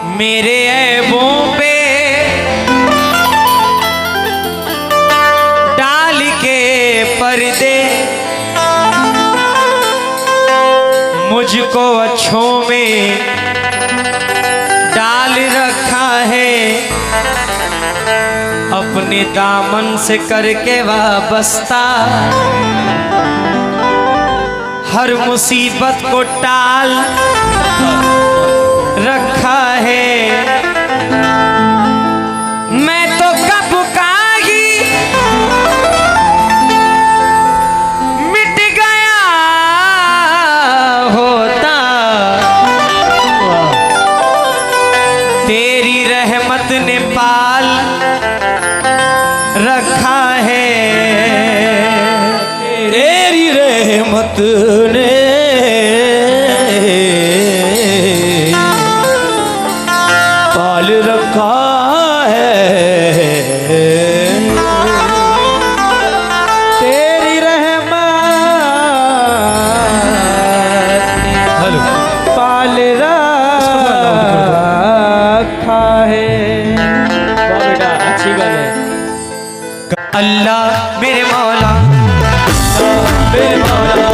मेरे ऐबों पे डाल के पर्दे मुझको अच्छों में डाल रखा है, अपने दामन से करके वाबस्ता हर मुसीबत को टाल रखा है। मैं तो कब का ही मिट गया होता, तेरी रहमत ने पाल रखा है, तेरी रहमत ने पाल रखा है, तेरी रहमत पाल रखा है। बेटा अच्छी गल है। अल्लाह मेरे मौला मेरे मौला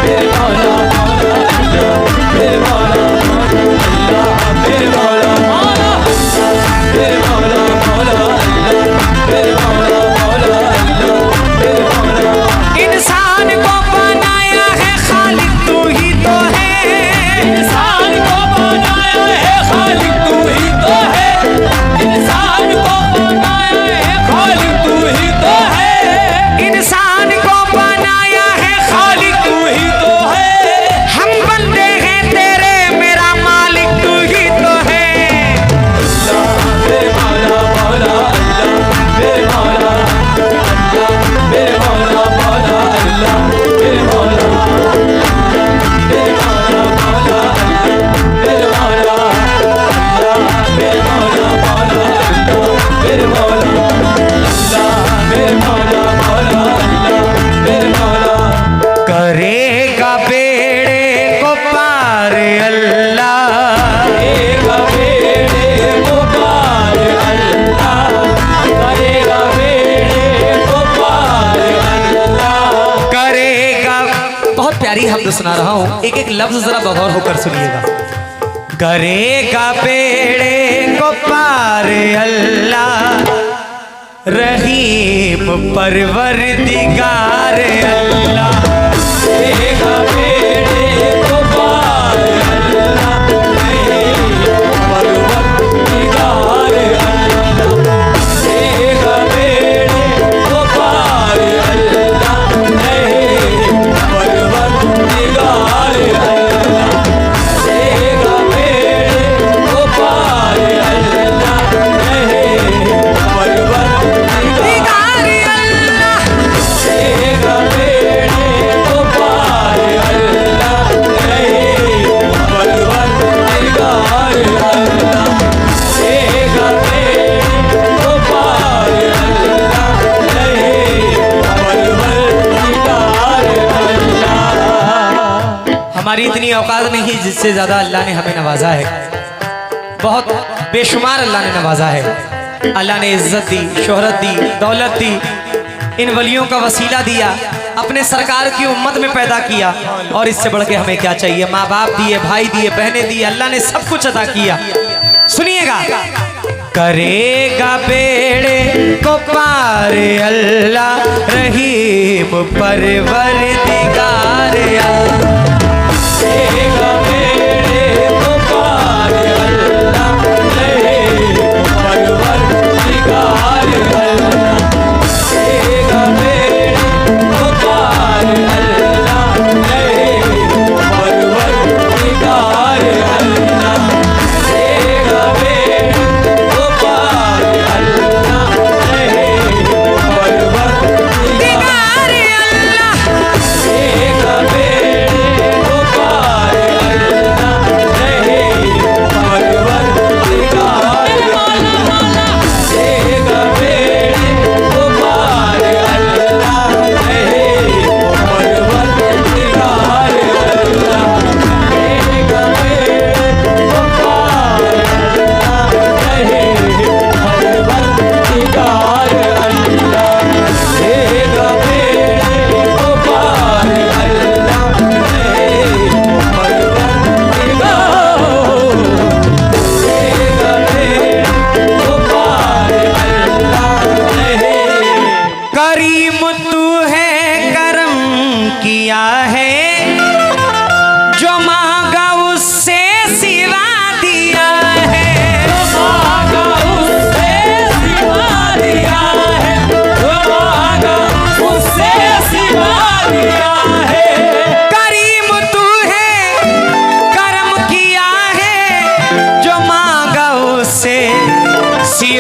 मेरे मौला मेरे मौला मेरे मौला मेरे मौला मौला मेरे मौला मौला मेरे मौला। इंसान को बनाया है खालिक तू ही तो है, इंसान को बनाया है खालिक तू ही तो है, इंसान को बनाया है खालिक तू ही तो है, इंसान को बनाया है खालिक तू ही तो है। हम बंदे हैं तेरे, मेरा मालिक तू ही तो है। मेरे मौला मौला अल्लाह मेरे मौला अल्लाह मेरे मौला मौला अल्लाह मेरे मौला मेरे मौला मौला मेरे मौला अल्लाह मेरे मौला मौला अल्लाह मेरे मौला अल्लाह मेरे मौला मौला अल्लाह मेरे मौला। करेगा बेड़े को पार अल्लाह, करेगा बेड़े को पार अल्लाह, करेगा बेड़े को पार अल्लाह, करेगा। बहुत प्यारी हम्द सुना रहा हूँ, एक एक लफ्ज जरा बगौर होकर सुनिएगा। करेगा बेड़े को पार अल्लाह, रहीम परवरदिगार अल्लाह, करेगा बेड़े को पार अल्लाह, परवरदिगार अल्लाह, करेगा बेड़े को पार अल्लाह, परवरदिगार अल्लाह, करेगा बेड़े को पार अल्लाह, परवरदिगार अल्लाह करेगा बेड़े को पार अल्लाह, परवरदिगार अल्लाह, करेगा बेड़े को पार अल्लाह, परवरदिगार अल्लाह। हमारी इतनी औकात नहीं जिससे ज्यादा अल्लाह ने हमें नवाजा है, बहुत बेशुमार अल्लाह ने नवाजा है। अल्लाह ने इज्जत दी, शोहरत दी, दौलत दी, इन वलियों का वसीला दिया, अपने सरकार की उम्मत में पैदा किया, और इससे बढ़ के हमें क्या चाहिए। माँ बाप दिए, भाई दिए, बहनें दिए, अल्लाह ने सब कुछ अता किया। सुनिएगा, करेगा बेड़े को पार अल्लाह, रहीम परवरदिगार अल्लाह, करेगा बेड़े को पार अल्लाह, परवरदिगार अल्लाह, करेगा बेड़े को पार अल्लाह, परवरदिगार अल्लाह, करेगा बेड़े को पार अल्लाह, परवरदिगार अल्लाह, करेगा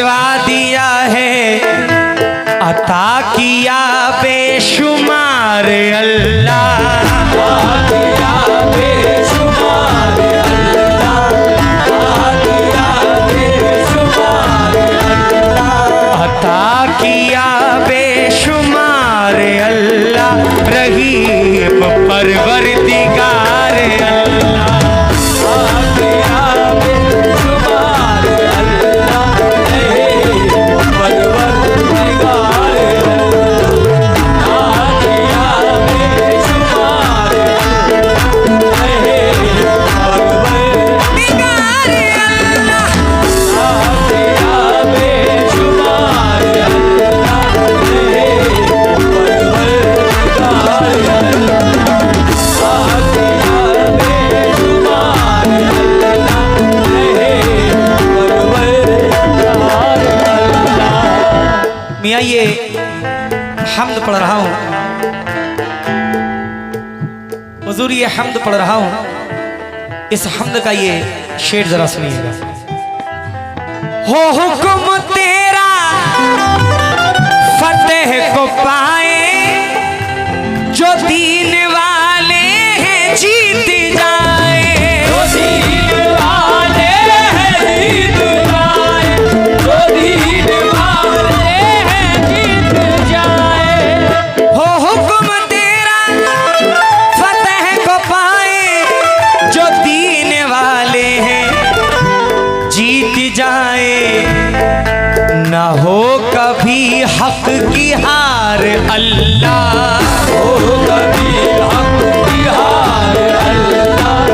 बख्शवा दिया है, अता किया बेशुमार अल्लाह, किया बेशुमार अल्लाह, किया बेशुमार अल्लाह, अता किया बेशुमार अल्लाह, रहीम परवरदिगार अल्लाह, किया बेशुमार अल्लाह, परवरदिगार अल्लाह, किया बेशुमार परवरदिगार अल्लाह, किया बेशुमार अल्लाह, मियाँ ये हम्द पढ़ रहा हूँ हुजूर, ये हम्द पढ़ रहा हूँ, इस हम्द का ये शेर जरा सुनिएगा। हो हुक्म तेरा फतेह को पाए, जो दीन वाले हैं जीत जाए, जो दीन वाले हैं जीत जाए, जो दीन वाले हैं जीत जाए, हो हुक्म तेरा फतेह को पाए, जो दीन वाले हैं जीत जाए, ना हो कभी हक की हार अल्लाह, हो कभी हक की हार अल्लाह,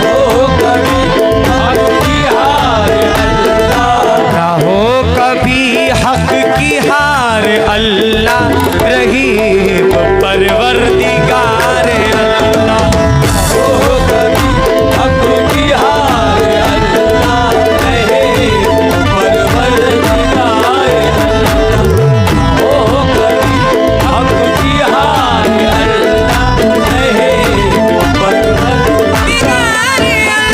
हो कभी हक की हार अल्लाह, ना हो कभी हक की हार अल्लाह, रहीम परवरदिगार अल्लाह, हो कभी हक की हार अल्लाह, परवरदिगार अल्लाह, हो कभी हक की हार अल्लाह, परवरदिगार अल्लाह,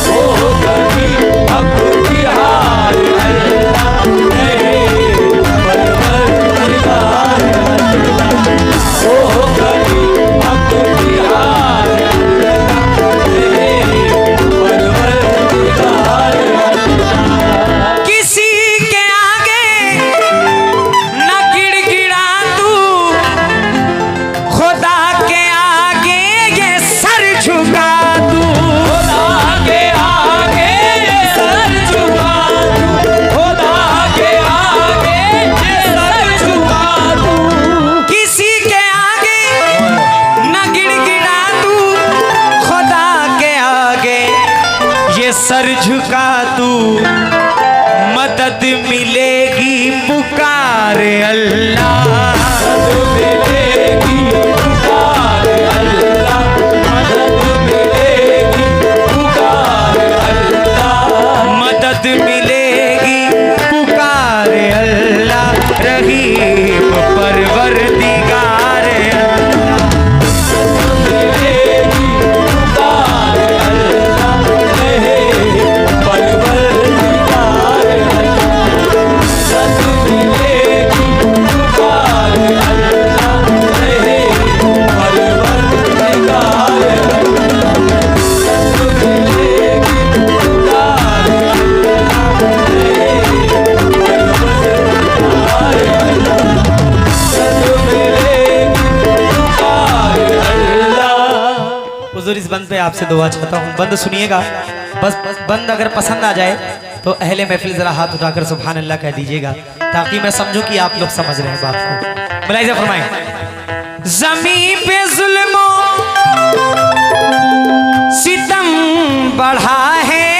हो कभी हक की हार अल्लाह, परवरदिगार अल्लाह, हो कभी हक की हार परवरदिगार अल्लाह। किसी के आगे न गिड़गिड़ा तू, खुदा के आगे ये सर झुका तू, खुदा के आगे ये सर झुका दूं, खुदा के आगे ये सर झुका दूं, किसी के आगे न गिड़गिड़ा तू, खुदा के आगे ये सर झुका तू, मदद मिलेगी पुकार अल्लाह, मिलेगी पुकार अल्लाह, मदद मिलेगी पुकार अल्लाह, मदद मिलेगी पुकार अल्लाह, रहीम परवरदिगार अल्लाह, मिलेगी पुकार अल्लाह, परवरदिगार अल्लाह, मदद मिलेगी पुकार अल्लाह, परवरदिगार अल्लाह, मदद मिलेगी पुकार हुजूर इस बंद पे आपसे दुआ चाहता हूँ, बंद सुनिएगा, बस बंद अगर पसंद आ जाए तो अहले महफिल जरा हाथ उठाकर सुभान अल्लाह कह दीजिएगा, ताकि मैं समझूं कि आप लोग समझ रहे हैं बात को। मुलाहिजा फरमाएं। ज़मीं पे जुल्मो सितम बढ़ा है,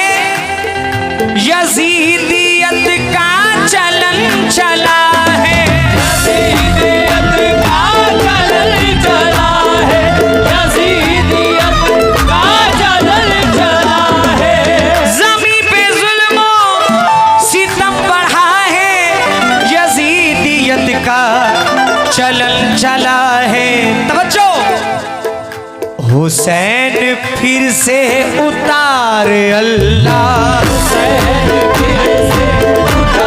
यजीदियत का चलन चला है, यजीदियत का चलन चला है, यजीदियत का चलन चला है, ज़मीं पे जुल्मो सितम बढ़ा है, यजीदियत का चलन चला है। तवज्जो, हुसैन फिर से उतार अल्लाह, हुसैन फिर से उतार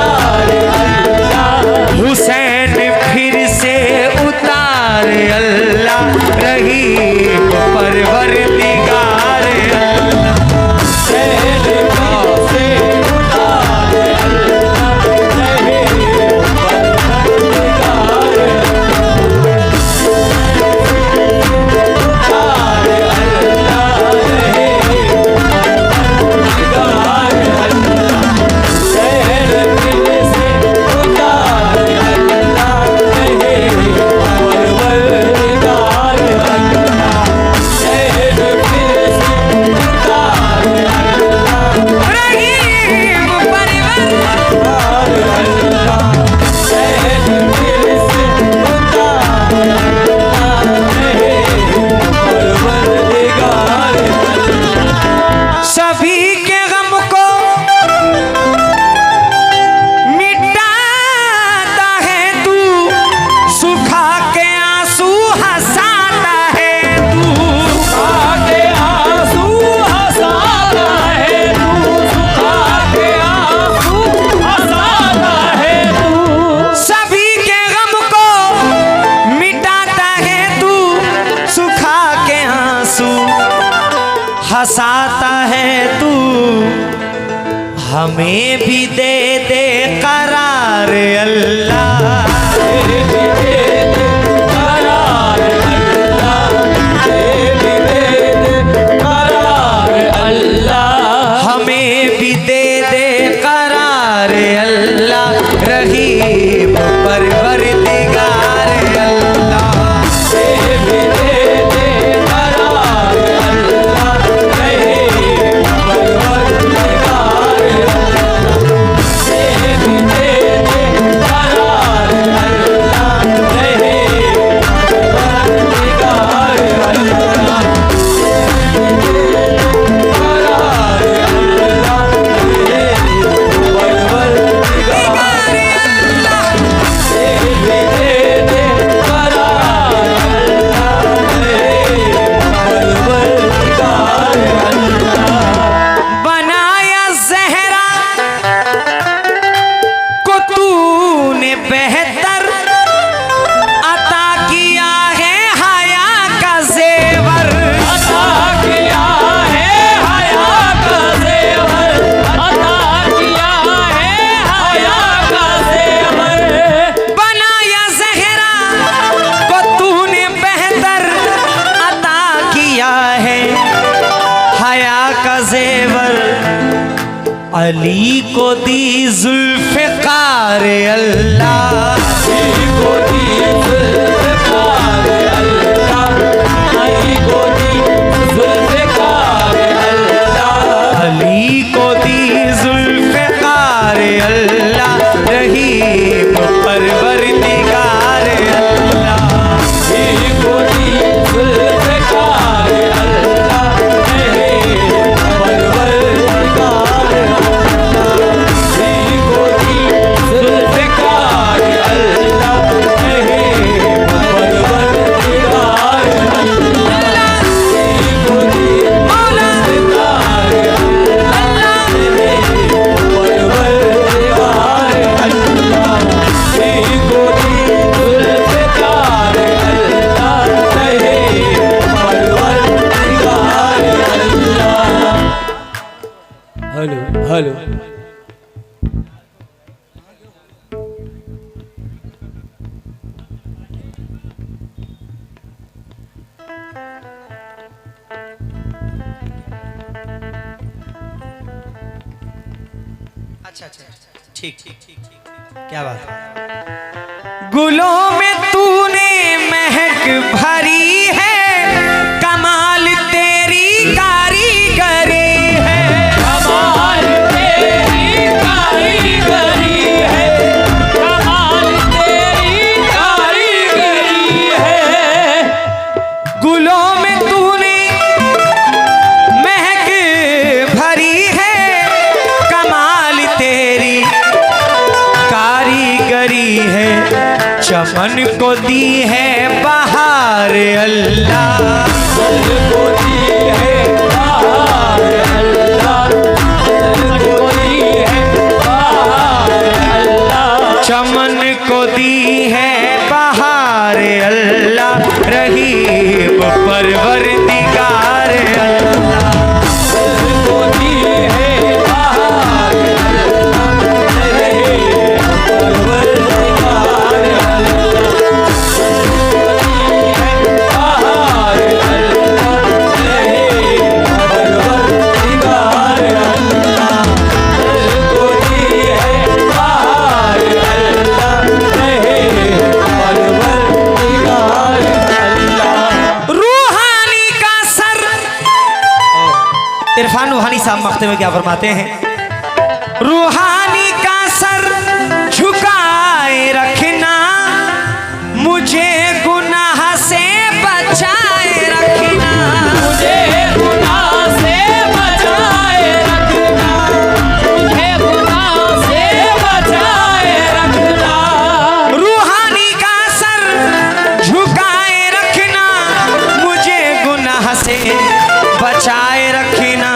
है तू हमें भी दे दे करार अल्लाह। हमें भी दे दे करार अल्लाह, रहीम परवरदिगार अल्लाह। अली को दी जुल्फ़िकार अल्लाह, अली को दी जुल्फ़िकार अल्लाह, अली को दी जुल्फ़िकार अल्लाह, अली को दी जुल्फ़िकार अल्लाह, रहीम परवरदिगार अल्लाह। अली को दी जुल्फ़िकार अल्लाह, रहीम परवरदिगार हेलो। अच्छा ठीक, क्या बात है। गुलों में तूने महक भरी है, कमाल तेरी कारीगरी है, कमाल तेरी कारीगरी है, कमाल तेरी कारीगरी है। गुलों में तूने महक भरी है, कमाल तेरी कारीगरी है, चमन को दी है बहार अल्लाह, चमन को दी है बहार अल्लाह, चमन को दी है बहार अल्लाह, चमन को दी है बहार अल्लाह, रहीम परवरदिगार अल्लाह, चमन को दी है बहार अल्लाह, रहीम परवरदिगार इरफान रूहानी साहब मख्ते में क्या फरमाते हैं, रूहानी का सर झुकाए रखना, मुझे गुनाह से बचाए रखना, मुझे गुनाह से बचाए रखना, मुझे गुनाह से बचाए रखना। रूहानी का सर झुकाए रखना, मुझे गुनाह से बचाए रखना,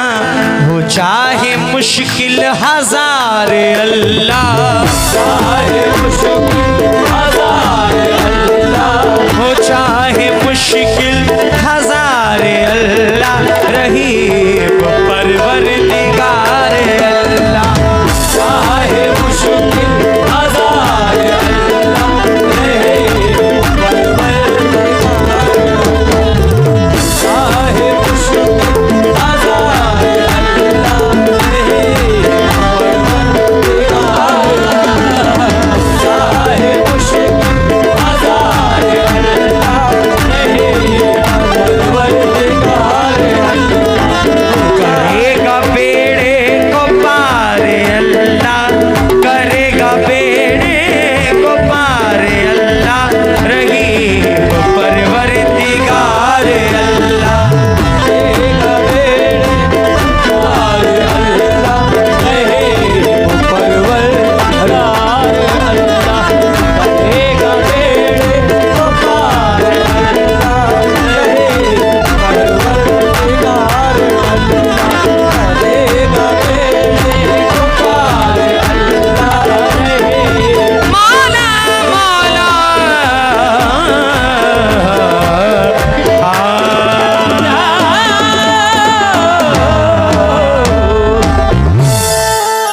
हो चाहे मुश्किल हजार अल्लाह, चाहे मुश्किल